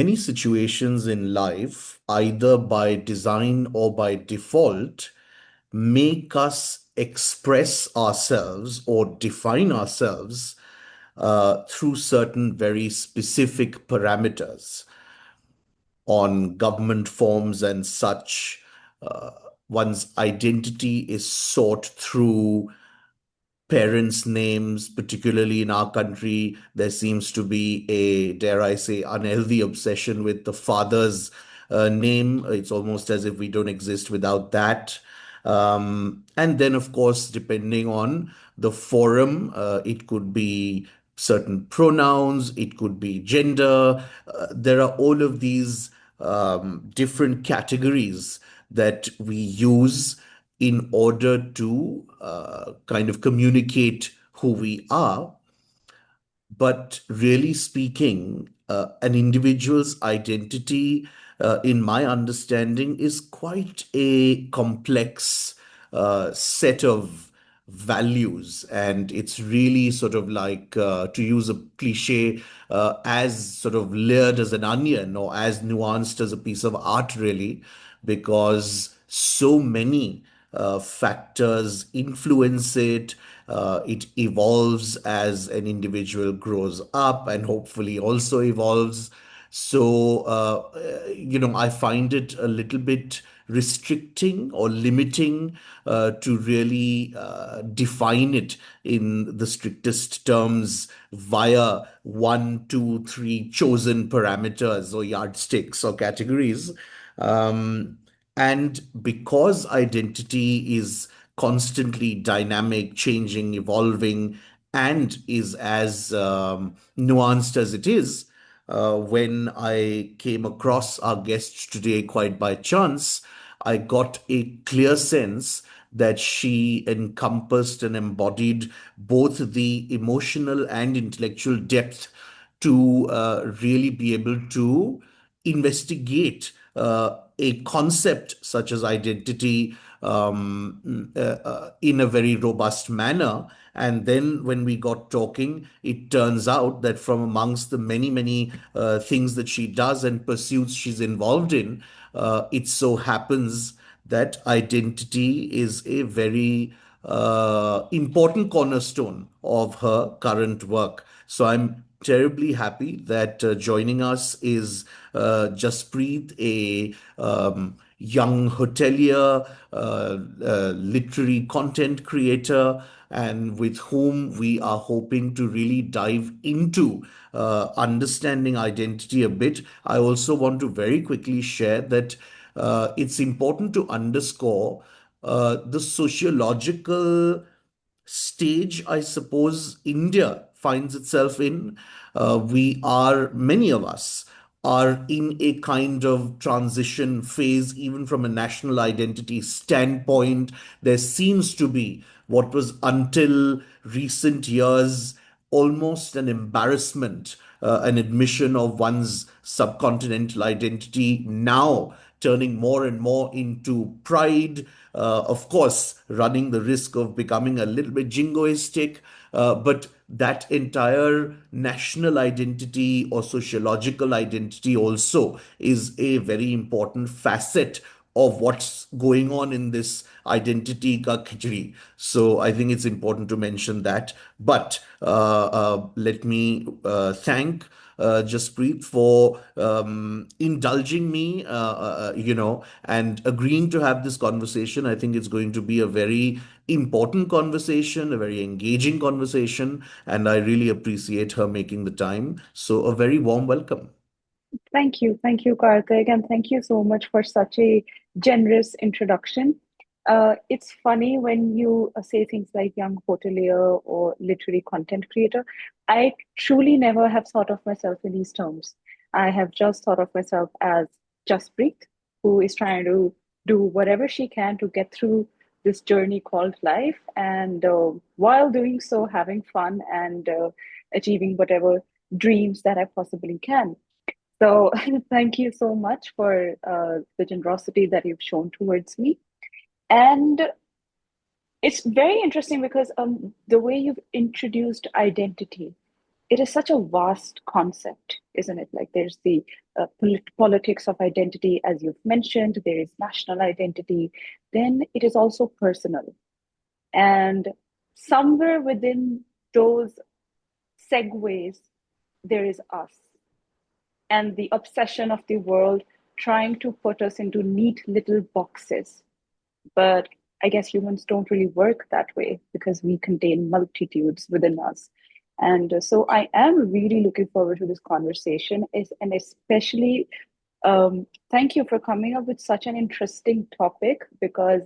many situations in life, either by design or by default, make us express ourselves or define ourselves through certain very specific parameters on government forms and such. Uh, One's identity is sought through parents' names, particularly in our country. There seems to be a, dare I say, unhealthy obsession with the father's name. It's almost as if we don't exist without that. And then, of course, depending on the forum, it could be certain pronouns, it could be gender. There are all of these different categories that we use in order to kind of communicate who we are. But really speaking, an individual's identity, in my understanding, is quite a complex set of values. And it's really sort of like, to use a cliche, as sort of layered as an onion or as nuanced as a piece of art, really, because so many factors influence it. It evolves as an individual grows up and hopefully also evolves. So, I find it a little bit restricting or limiting to really define it in the strictest terms via one, two, three chosen parameters or yardsticks or categories. Um, and because identity is constantly dynamic, changing, evolving, and is as nuanced as it is, when I came across our guest today quite by chance, I got a clear sense that she encompassed and embodied both the emotional and intellectual depth to really be able to investigate a concept such as identity in a very robust manner. And then when we got talking, it turns out that from amongst the many, many things that she does and pursuits she's involved in, it so happens that identity is a very important cornerstone of her current work. So I'm terribly happy that joining us is Jaspreet, a young hotelier, literary content creator, and with whom we are hoping to really dive into understanding identity a bit. I also want to very quickly share that it's important to underscore the sociological stage, I suppose, India finds itself in. Many of us are in a kind of transition phase, even from a national identity standpoint. There seems to be what was until recent years almost an embarrassment, an admission of one's subcontinental identity, now turning more and more into pride, of course, running the risk of becoming a little bit jingoistic. But that entire national identity or sociological identity also is a very important facet of what's going on in this identity ka khichdi. So I think it's important to mention that. But let me thank Jaspreet for indulging me, and agreeing to have this conversation. I think it's going to be a very important conversation, a very engaging conversation, and I really appreciate her making the time. So, a very warm welcome. Thank you. Thank you, Karthik. And thank you so much for such a generous introduction. It's funny when you say things like young hotelier or literary content creator. I truly never have thought of myself in these terms. I have just thought of myself as Jaspreet, who is trying to do whatever she can to get through this journey called life. And while doing so, having fun and achieving whatever dreams that I possibly can. So thank you so much for the generosity that you've shown towards me. And it's very interesting because the way you've introduced identity. it is such a vast concept, isn't it? Like there's the politics of identity, as you've mentioned, there is national identity, then it is also personal. And somewhere within those segues, there is us and the obsession of the world trying to put us into neat little boxes. But I guess humans don't really work that way because we contain multitudes within us. And so I am really looking forward to this conversation, and especially thank you for coming up with such an interesting topic because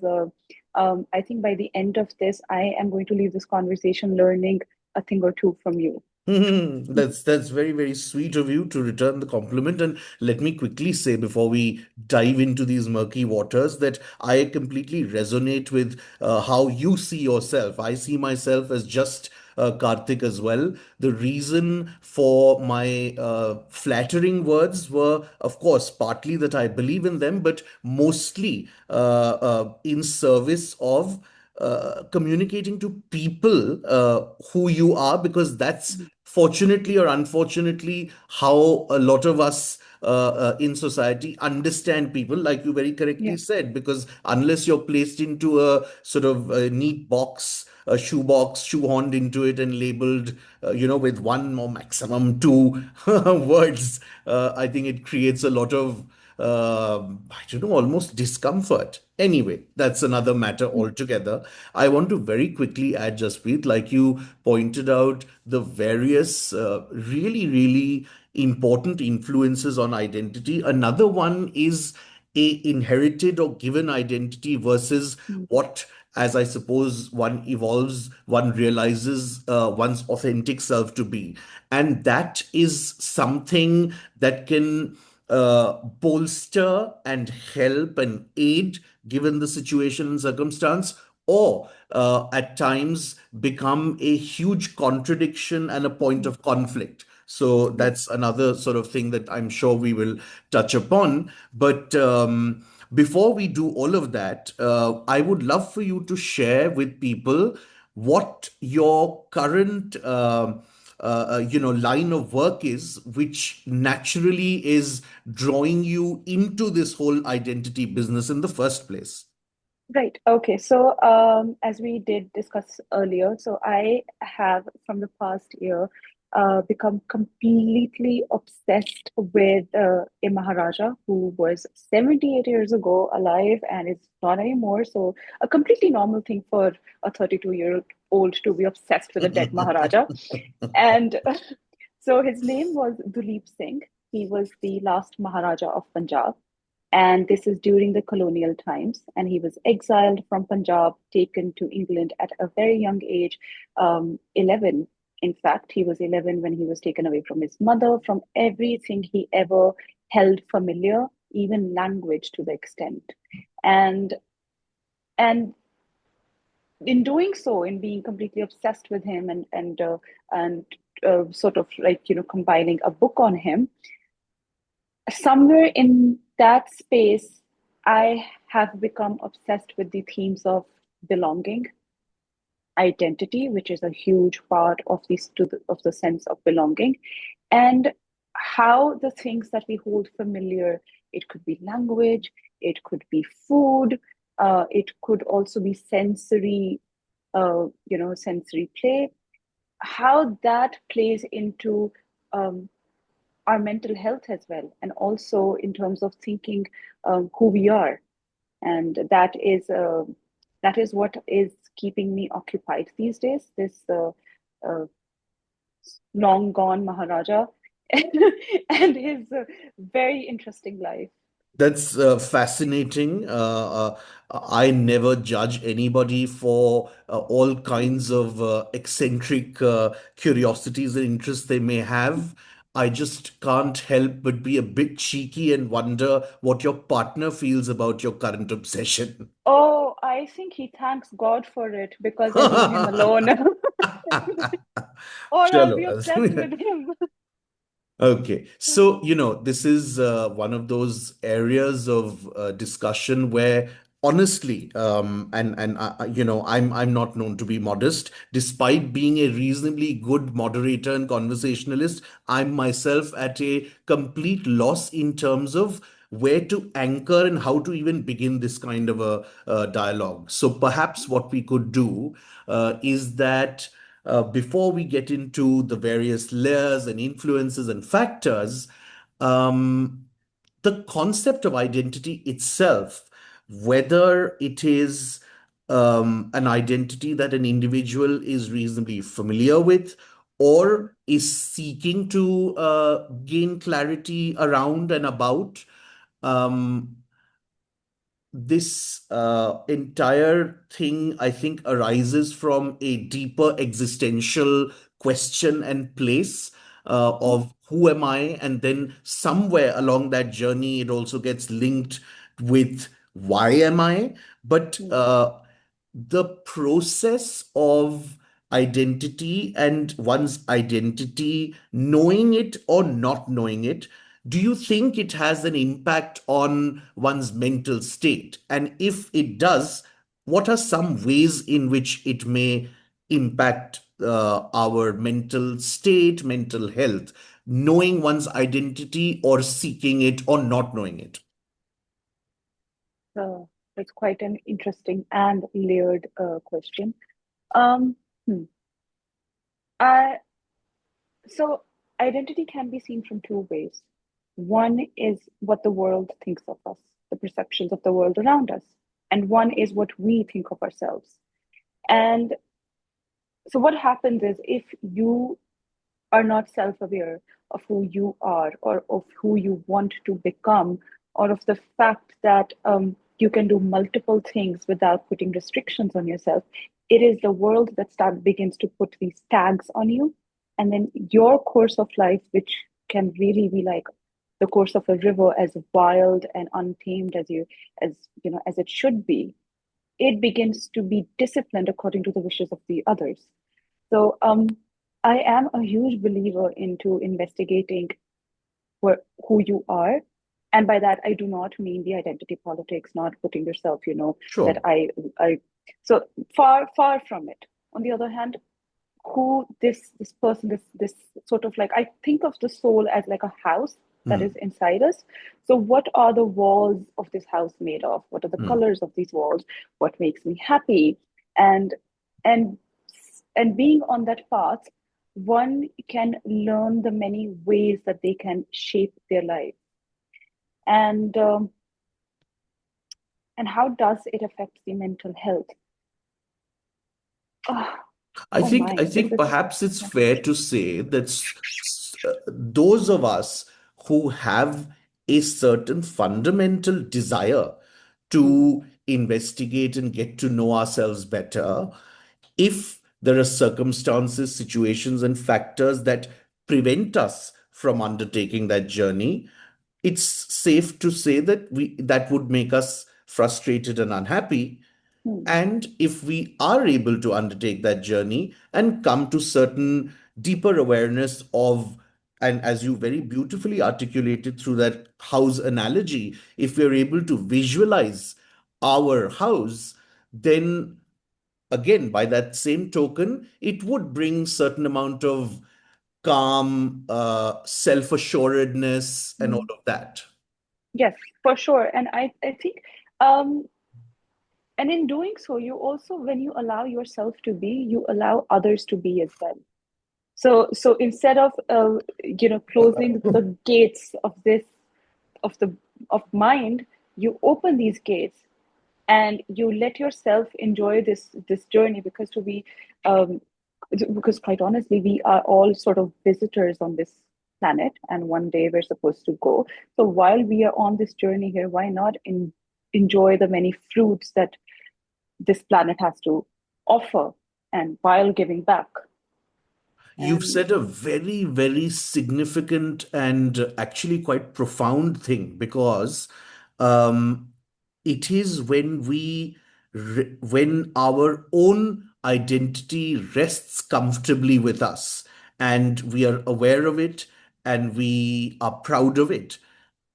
I think by the end of this, I am going to leave this conversation learning a thing or two from you. That's very, very sweet of you to return the compliment. And let me quickly say before we dive into these murky waters that I completely resonate with how you see yourself. I see myself as just Karthik as well. The reason for my flattering words were, of course, partly that I believe in them, but mostly in service of communicating to people who you are, because that's fortunately or unfortunately how a lot of us in society understand people, like you very correctly Yeah. said, because unless you're placed into a sort of a neat box, a shoe box, shoehorned into it and labeled, with one or maximum two words, I think it creates a lot of I don't know, almost discomfort. Anyway, that's another matter altogether. I want to very quickly add, Jaspreet, like you pointed out, the various really, really important influences on identity. Another one is a inherited or given identity versus what, as I suppose one evolves, one realizes one's authentic self to be. And that is something that can bolster and help and aid given the situation and circumstance, or at times become a huge contradiction and a point of conflict. So Yeah. that's another sort of thing that I'm sure we will touch upon. But before we do all of that, I would love for you to share with people what your current line of work is, which naturally is drawing you into this whole identity business in the first place. Right. Okay. So, as we did discuss earlier, so I have from the past year become completely obsessed with a Maharaja who was 78 years ago alive and is not anymore. So, a completely normal thing for a 32-year-old to be obsessed with a dead Maharaja. And so his name was Duleep Singh. He was the last Maharaja of Punjab. And this is during the colonial times. And he was exiled from Punjab, taken to England at a very young age, 11. In fact, he was 11 when he was taken away from his mother, from everything he ever held familiar, even language to the extent. And and in doing so, in being completely obsessed with him and sort of like compiling a book on him, somewhere in that space, I have become obsessed with the themes of belonging, identity, which is a huge part of of the sense of belonging, and how the things that we hold familiar, it could be language, it could be food, it could also be sensory, sensory play, how that plays into our mental health as well, and also in terms of thinking who we are, and that is what is keeping me occupied these days. This uh, long gone Maharaja and his very interesting life. That's fascinating. I never judge anybody for all kinds of eccentric curiosities and interests they may have. I just can't help but be a bit cheeky and wonder what your partner feels about your current obsession. Oh, I think he thanks God for it because I leave him alone, or I'll Chalo. be obsessed with him. Okay, so this is one of those areas of discussion where honestly, I'm not known to be modest. Despite being a reasonably good moderator and conversationalist, I'm myself at a complete loss in terms of where to anchor and how to even begin this kind of a dialogue. So perhaps what we could do is that before we get into the various layers and influences and factors, um, the concept of identity itself, whether it is an identity that an individual is reasonably familiar with or is seeking to gain clarity around and about, um, this entire thing, I think, arises from a deeper existential question and place of who am I? And then somewhere along that journey, it also gets linked with why am I? But Hmm. the process of identity and one's identity, knowing it or not knowing it, do you think it has an impact on one's mental state? And if it does, what are some ways in which it may impact our mental state, mental health, knowing one's identity or seeking it or not knowing it? So it's quite an interesting and layered question. Um, hmm. I, so identity can be seen from two ways. One is what the world thinks of us, the perceptions of the world around us, and one is what we think of ourselves. And so what happens is if you are not self aware of who you are or of who you want to become, or of the fact that you can do multiple things without putting restrictions on yourself, it is the world that begins to put these tags on you. And then your course of life, which can really be like the course of a river, as wild and untamed as you know, as it should be, it begins to be disciplined according to the wishes of the others. So I am a huge believer into investigating who you are. And by that, I do not mean the identity politics, not putting yourself, that Sure. I, so far from it. On the other hand, who this person, this sort of like, I think of the soul as like a house that is Hmm. inside us. So what are the walls of this house made of? What are the Hmm. colors of these walls? What makes me happy? And and and being on that path, one can learn the many ways that they can shape their life. And um, and how does it affect the mental health? Oh, oh I my, this think is, perhaps it's yeah. fair to say that those of us who have a certain fundamental desire Hmm, to investigate and get to know ourselves better, if there are circumstances, situations, and factors that prevent us from undertaking that journey, it's safe to say that we that would make us frustrated and unhappy. hmm, And if we are able to undertake that journey and come to certain deeper awareness of, and as you very beautifully articulated through that house analogy, if we're able to visualize our house, then again, by that same token, it would bring certain amount of calm, self-assuredness, and all hmm. of that. Yes, for sure. And I think, um, and in doing so, you also, when you allow yourself to be, you allow others to be as well. So instead of, closing the gates of of the, of mind, you open these gates and you let yourself enjoy this journey, because to be, um, because quite honestly, we are all sort of visitors on this planet, and one day we're supposed to go. So while we are on this journey here, why not enjoy the many fruits that this planet has to offer, and while giving back. You've And said a very, very significant and actually quite profound thing because um, it is when when our own identity rests comfortably with us and we are aware of it and we are proud of it,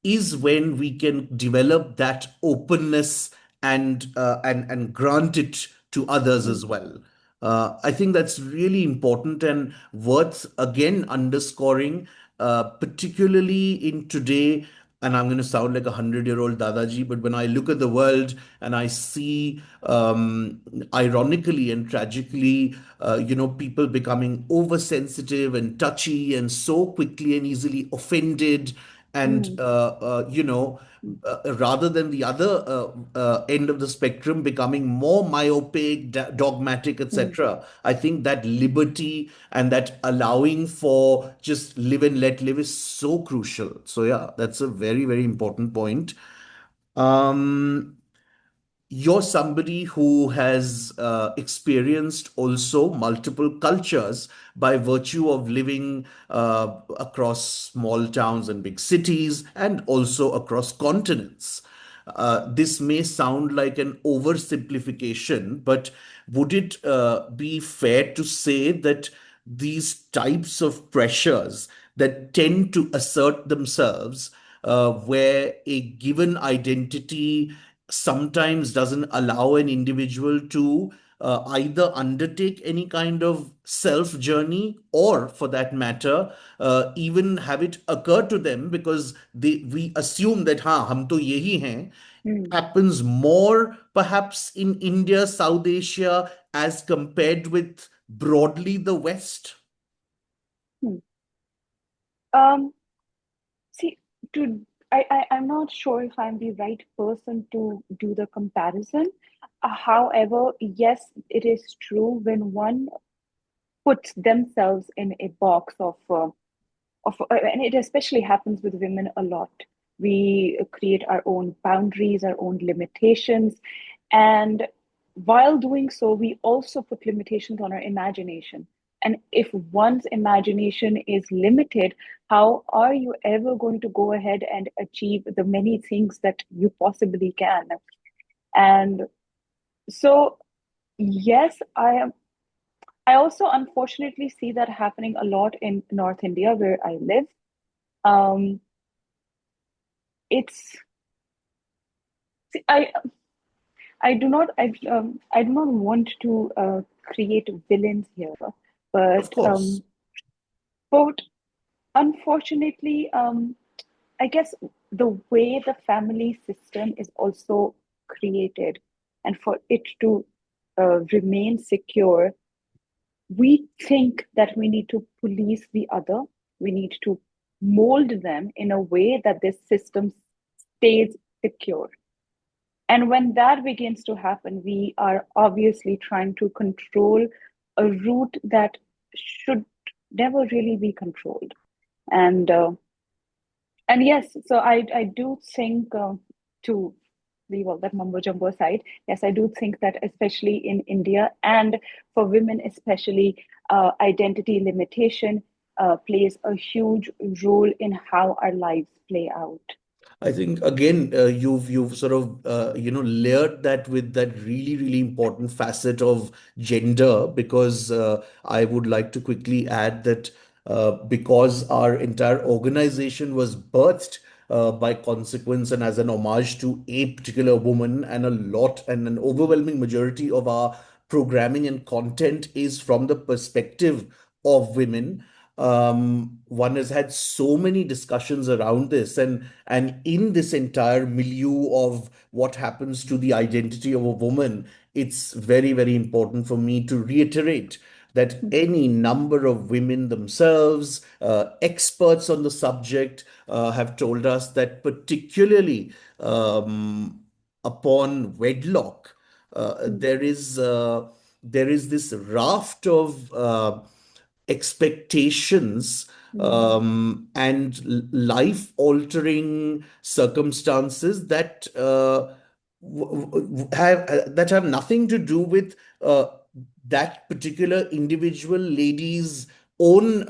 is when we can develop that openness and grant it to others mm, as well. I think that's really important and worth again underscoring, particularly in today. And I'm going to sound like a 100-year-old Dadaji, but when I look at the world and I see, ironically and tragically, people becoming oversensitive and touchy and so quickly and easily offended, and mm, rather than the other end of the spectrum becoming more myopic, dogmatic, mm, etc. I think that liberty and that allowing for just live and let live is so crucial. So yeah, that's a very, very important point. um you're somebody who has experienced also multiple cultures by virtue of living across small towns and big cities and also across continents. This may sound like an oversimplification, but would it be fair to say that these types of pressures that tend to assert themselves, where a given identity sometimes doesn't allow an individual to either undertake any kind of self journey, or for that matter, even have it occur to them, because we assume that ha hum to yehi hain, mm, happens more perhaps in India, South Asia, as compared with broadly the West? mm. Um, See, to I'm not sure if I'm the right person to do the comparison. However, yes, it is true when one puts themselves in a box and it especially happens with women a lot. We create our own boundaries, our own limitations, and while doing so, we also put limitations on our imagination. And if one's imagination is limited, how are you ever going to go ahead and achieve the many things that you possibly can? And so, yes, I also unfortunately see that happening a lot in North India where I live. Um, it's see, I do not want to create villains here, Of but course. but unfortunately, I guess the way the family system is also created, and for it to remain secure, we think that we need to police the other. We need to mold them in a way that this system stays secure. And when that begins to happen, we are obviously trying to control a route that should never really be controlled. And yes, so I do think to leave all that mumbo jumbo aside, yes, I do think that especially in India and for women especially, identity limitation plays a huge role in how our lives play out. I think again, you've sort of layered that with that really, really important facet of gender, because I would like to quickly add that because our entire organization was birthed by consequence and as an homage to a particular woman, and a lot and an overwhelming majority of our programming and content is from the perspective of women. One has had so many discussions around this, and in this entire milieu of what happens to the identity of a woman, it's very, very important for me to reiterate that Mhm, any number of women themselves, experts on the subject, have told us that particularly upon wedlock, mhm, there is this raft of expectations, mhm, and life altering circumstances that have nothing to do with that particular individual lady's own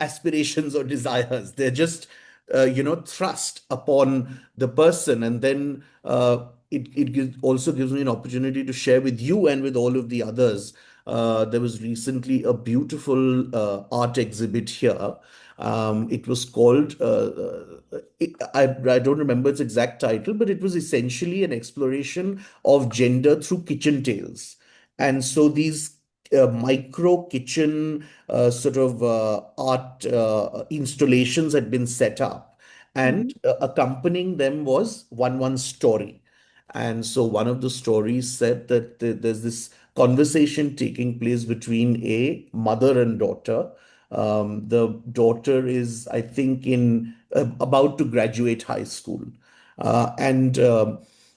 aspirations or desires. They're just thrust upon the person. And then also gives me an opportunity to share with you and with all of the others. There was recently a beautiful art exhibit here, It was called, I don't remember its exact title, but it was essentially an exploration of gender through kitchen tales. And so these micro kitchen sort of art installations had been set up, and Mhm. accompanying them was one story. And so one of the stories said that there's this conversation taking place between a mother and daughter. The daughter is, I think, in about to graduate high school,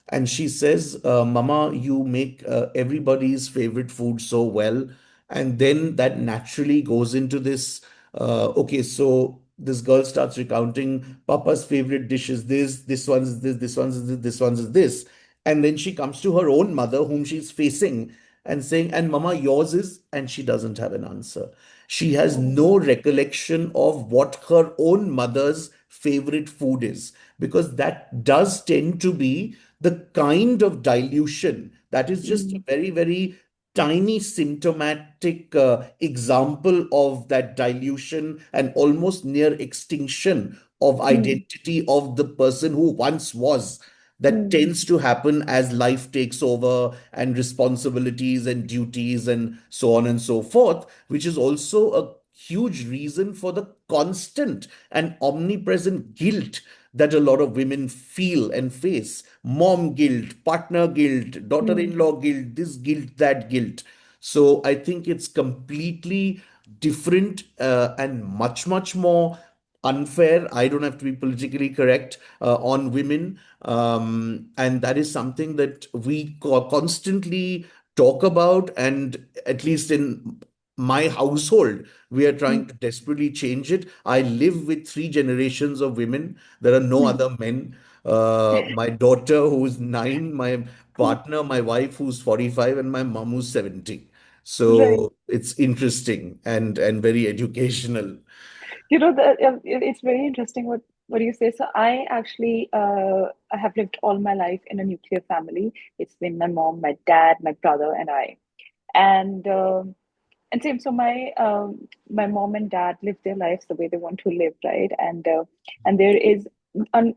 and she says, "Mama, you make everybody's favorite food so well." And then that naturally goes into this. Okay, so this girl starts recounting Papa's favorite dish is this one's is this one's is this one's is this. And then she comes to her own mother, whom she's facing, and saying, "And Mama, yours is," and she doesn't have an answer. She has no Oh. recollection of what her own mother's favorite food is, because that does tend to be the kind of dilution that is just a Mm, very, very tiny symptomatic example of that dilution and almost near extinction of mm, identity of the person who once was. That mm, tends to happen as life takes over and responsibilities and duties and so on and so forth, which is also a huge reason for the constant and omnipresent guilt that a lot of women feel and face. Mom guilt, partner guilt, daughter mm, in law guilt, this guilt, that guilt. So I think it's completely different and much, much more unfair. I don't have to be politically correct on women. And that is something that we constantly talk about. And at least in my household, we are trying mm, to desperately change it. I live with three generations of women. There are no mm. other men. My daughter, who's 9, my partner, my wife, who's 45, and my mom, who's 70. Right. So it's interesting and very educational. It's very interesting what you say. So I have lived all my life in a nuclear family. It's been my mom, my dad, my brother, and I. And same. So my mom and dad live their lives the way they want to live, right? And there is un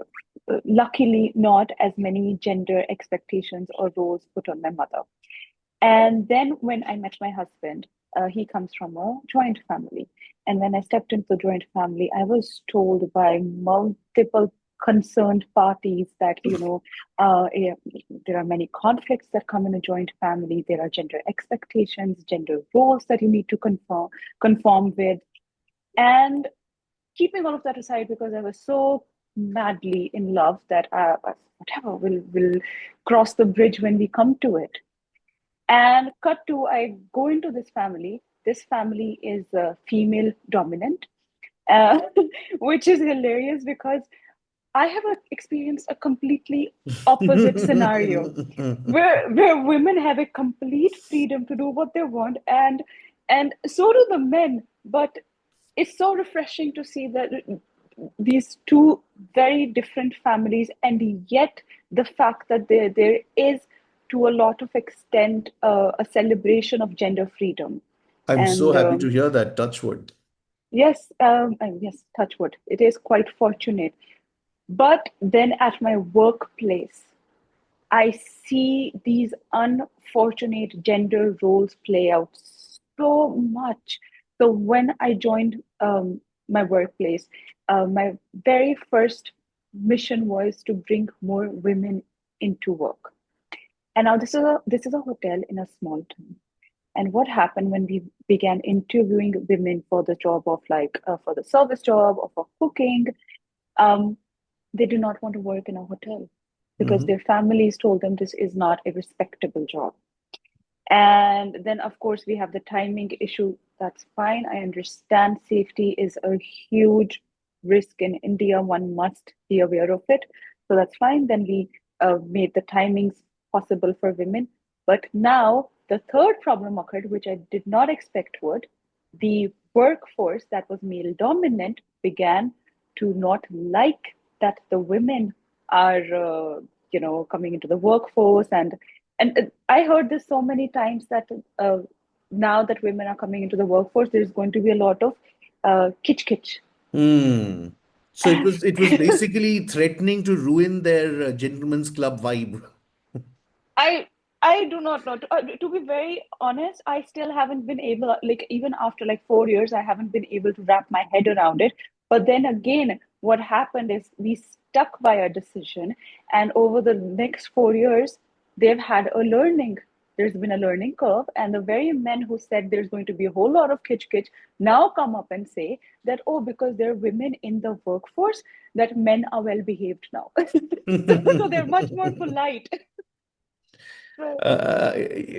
luckily not as many gender expectations or roles put on my mother. And then when I met my husband, he comes from a joint family. And when I stepped into the joint family, I was told by multiple concerned parties that, yeah, there are many conflicts that come in a joint family. There are gender expectations, gender roles that you need to conform with. And keeping all of that aside, because I was so madly in love that whatever, will cross the bridge when we come to it. And cut to, I go into this family. This family is female dominant, uh, which is hilarious because I have experienced a completely opposite scenario where women have a complete freedom to do what they want, and so do the men. But it's so refreshing to see that these two very different families, and yet the fact that there is, to a lot of extent, a celebration of gender freedom. I'm so And happy to hear that. Touch wood. yes, and yes, touch wood, it is quite fortunate. But then at my workplace, I see these unfortunate gender roles play out so much. So when I joined my workplace, my very first mission was to bring more women into work. And now this is a hotel in a small town. And what happened when we began interviewing women for the job of, like, for the service job or for cooking? Um, they do not want to work in a hotel because Mhm. their families told them this is not a respectable job. And then, of course, we have the timing issue. That's fine. I understand safety is a huge risk in India. One must be aware of it. So that's fine. Then we made the timings possible for women. But now the third problem occurred, which I did not expect would. The workforce that was male dominant began to not like that the women are, coming into the workforce. And I heard this so many times that now that women are coming into the workforce, there's going to be a lot of kitch kitch. Hmm. So it was basically threatening to ruin their gentleman's club vibe. I I do not know. To be very honest, I still haven't been able, like even after like 4 years, I haven't been able to wrap my head around it. But then again, what happened is we stuck by our decision, and over the next 4 years, they've had a learning. There's been a learning curve, and the very men who said there's going to be a whole lot of kitch kitch now come up and say that, oh, because there are women in the workforce, that men are well behaved now. So they're much more polite. So, Uh,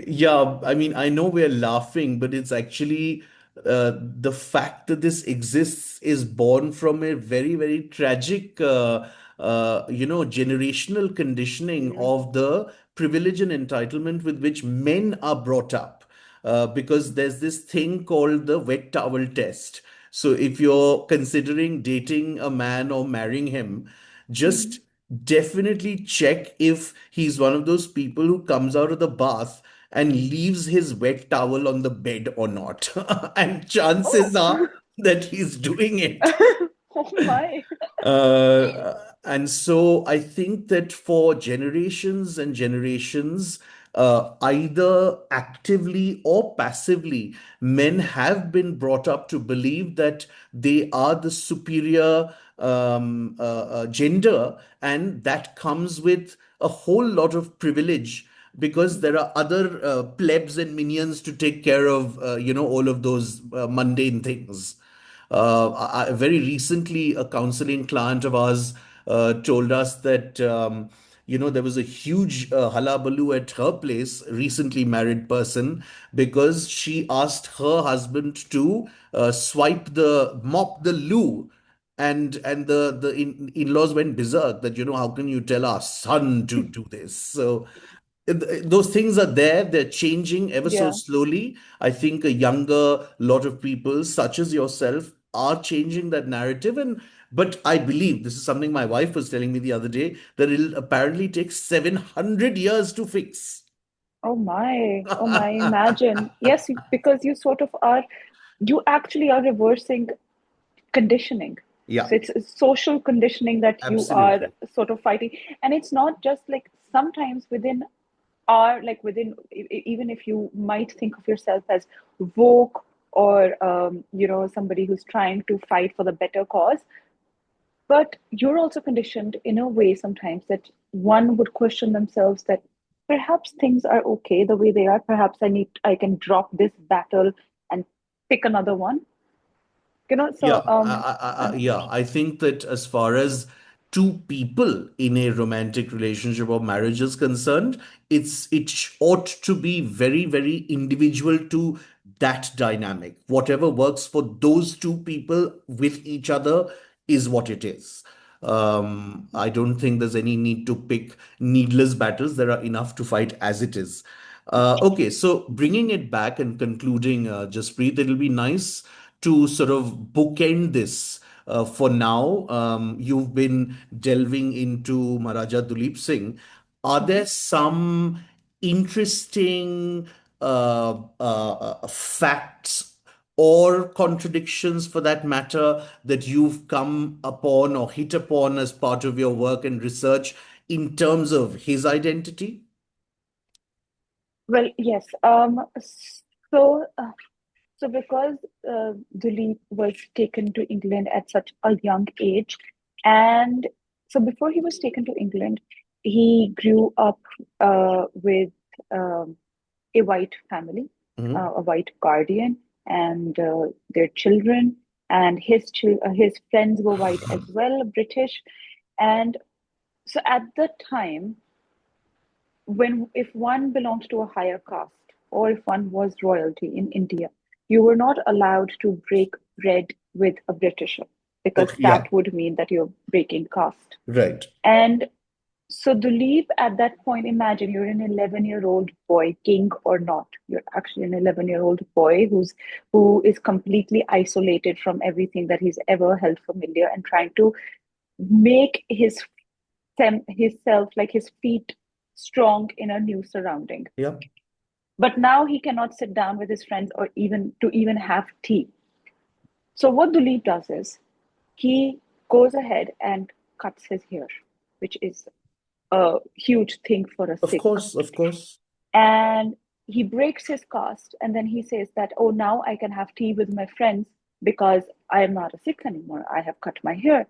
yeah, I mean, I know we're laughing, but it's actually the fact that this exists is born from a very, very tragic, generational conditioning mm, of the privilege and entitlement with which men are brought up. Because there's this thing called the wet towel test. So if you're considering dating a man or marrying him, just mm. definitely check if he's one of those people who comes out of the bath and leaves his wet towel on the bed or not. And chances Oh, are that he's doing it. oh my. And so I think that for generations and generations, either actively or passively, men have been brought up to believe that they are the superior gender, and that comes with a whole lot of privilege because there are other plebs and minions to take care of, all of those mundane things. Very recently, a counseling client of ours told us that, there was a huge hullabaloo at her place, recently married person, because she asked her husband to mop the loo. And the in-laws went berserk that, how can you tell our son to do this? So those things are there. They're changing ever so Yeah. slowly. I think a younger lot of people, such as yourself, are changing that narrative. And but I believe this is something my wife was telling me the other day that it'll apparently take 700 years to fix. Oh my. Oh my. Imagine. Yes, because you sort of are, you actually are reversing conditioning. Yeah, So it's social conditioning that you are absolutely. sort of fighting. And it's not just like sometimes within our, like within, even if you might think of yourself as woke or, somebody who's trying to fight for the better cause, but you're also conditioned in a way sometimes that one would question themselves that perhaps things are okay the way they are. Perhaps I can drop this battle and pick another one. Yeah, So yeah. I think that as far as two people in a romantic relationship or marriage is concerned, ought to be very, very individual to that dynamic. Whatever works for those two people with each other is what it is. I don't think there's any need to pick needless battles. There are enough to fight as it is. Okay, so bringing it back and concluding, Jaspreet, it'll be nice to sort of bookend this. For now, you've been delving into Maharaja Duleep Singh. Are there mhm. some interesting facts or contradictions for that matter that you've come upon or hit upon as part of your work and research in terms of his identity? Well, yes. So because Duleep was taken to England at such a young age, and so before he was taken to England, he grew up with um, a white family, Mhm. a white guardian, and their children, and his friends were white as well, British, and so at the time when if one belonged to a higher caste or if one was royalty in India, you were not allowed to break bread with a Britisher because Okay, yeah, that would mean that you're breaking caste. right. And so Duleep at that point, imagine you're an 11-year-old boy, king or not. You're actually an 11-year-old boy who is completely isolated from everything that he's ever held familiar and trying to make himself, like his feet, strong in a new surrounding. Yeah. But now he cannot sit down with his friends or even have tea. So what Duleep does is he goes ahead and cuts his hair, which is a huge thing for a Of Sikh. course, of course. And he breaks his caste, and then he says that, oh, now I can have tea with my friends because I am not a Sikh anymore. I have cut my hair.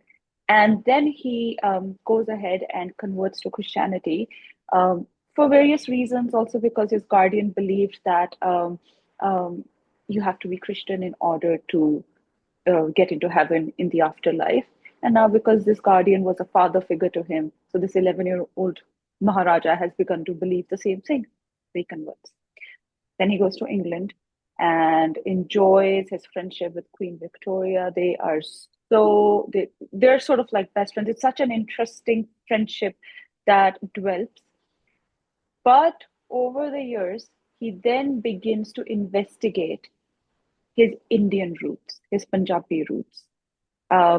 And then he goes ahead and converts to Christianity for various reasons, also because his guardian believed that um, you have to be Christian in order to get into heaven in the afterlife. And now, because this guardian was a father figure to him, so this 11-year-old Maharaja has begun to believe the same thing. He converts. Then he goes to England and enjoys his friendship with Queen Victoria. They're sort of like best friends. It's such an interesting friendship that develops. But over the years, he then begins to investigate his Indian roots, his Punjabi roots,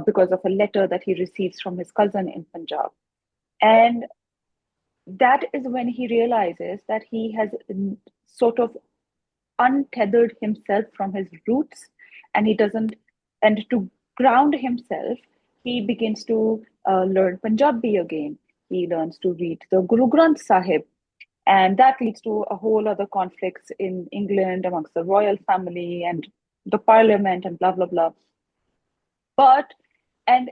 because of a letter that he receives from his cousin in Punjab. And that is when he realizes that he has sort of untethered himself from his roots, and he doesn't, and to ground himself, he begins to learn Punjabi again. He learns to read the Guru Granth Sahib, and that leads to a whole other conflicts in England amongst the royal family and the parliament and blah blah blah. But and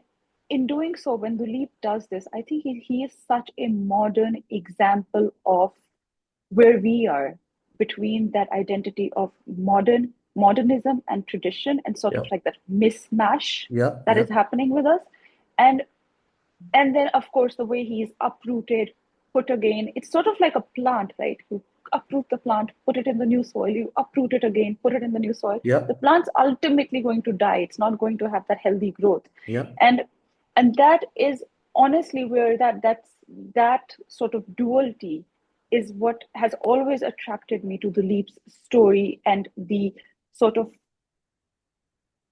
in doing so, when Duleep does this, I think he is such a modern example of where we are between that identity of modernism and tradition, and sort of Yeah, like that mismatch yeah, that yeah, is happening with us. And and then of course the way he is uprooted, put again, it's sort of like a plant, right? You uproot the plant, put it in the new soil, you uproot it again, put it in the new soil. yeah, The plant's ultimately going to die. It's not going to have that healthy growth. yeah. and and that is honestly where that sort of duality is what has always attracted me to the Leap's story, and the sort of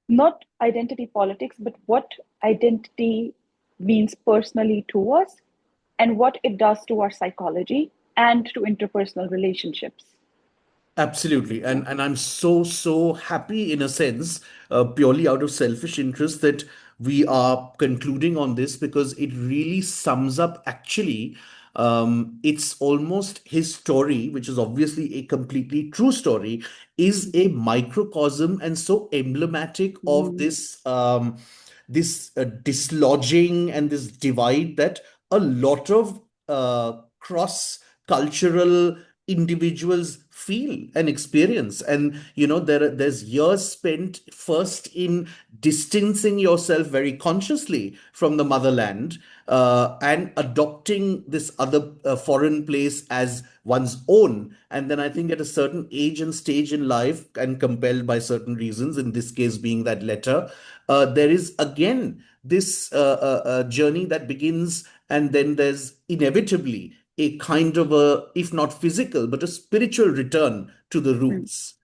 not identity politics, but what identity means personally to us and what it does to our psychology and to interpersonal relationships. Absolutely. Yeah. And I'm so happy in a sense, purely out of selfish interest that we are concluding on this because it really sums up actually it's almost his story, which is obviously a completely true story, is a microcosm and so emblematic of Mm, this dislodging and this divide that a lot of cross cultural individuals feel and experience. And there's years spent first in distancing yourself very consciously from the motherland, and adopting this other foreign place as one's own. And then I think at a certain age and stage in life, and compelled by certain reasons, in this case being that letter, there is again this journey that begins, and then there's inevitably a kind of a, if not physical, but a spiritual return to the mm. roots.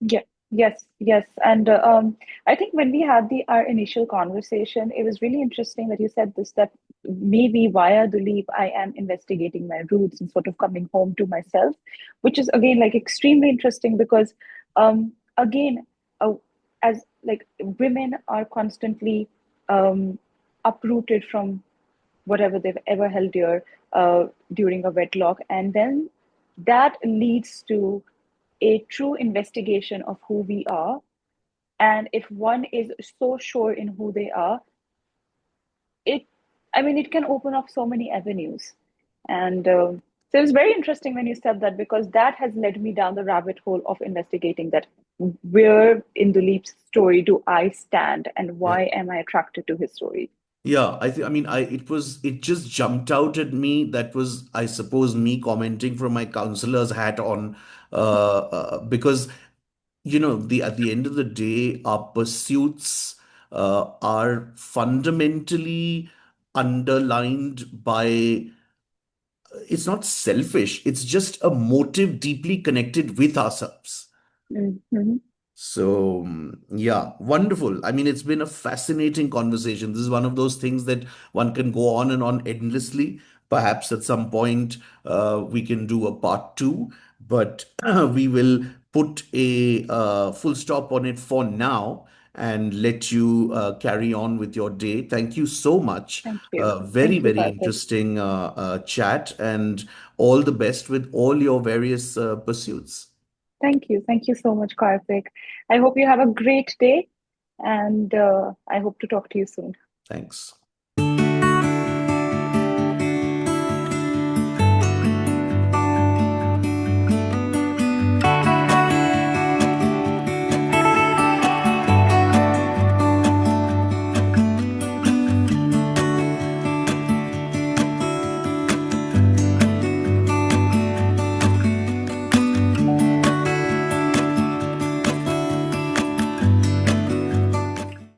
Yeah, yes, yes. And I think when we had our initial conversation, it was really interesting that you said this, that maybe via the leap, I am investigating my roots and sort of coming home to myself, which is again like extremely interesting because again, as like women are constantly um, uprooted from whatever they've ever held dear during a wedlock, and then that leads to a true investigation of who we are. And if one is so sure in who they are, it, I mean, it can open up so many avenues. And so it was very interesting when you said that, because that has led me down the rabbit hole of investigating that, where in the Leap's story do I stand and Yeah. why am I attracted to his story? Yeah, I think, I mean, it just jumped out at me. That was, I suppose, me commenting from my counselor's hat on, because, at the end of the day, our pursuits are fundamentally underlined by, it's not selfish, it's just a motive deeply connected with ourselves. Mm-hmm. So, yeah, wonderful. I mean, it's been a fascinating conversation. This is one of those things that one can go on and on endlessly. Perhaps at some point we can do a part two, but we will put a full stop on it for now. and let you carry on with your day. Thank you so much. Thank you. Very, Thank you, very Karthik. interesting chat, and all the best with all your various pursuits. Thank you. Thank you so much, Karthik. I hope you have a great day and I hope to talk to you soon. Thanks.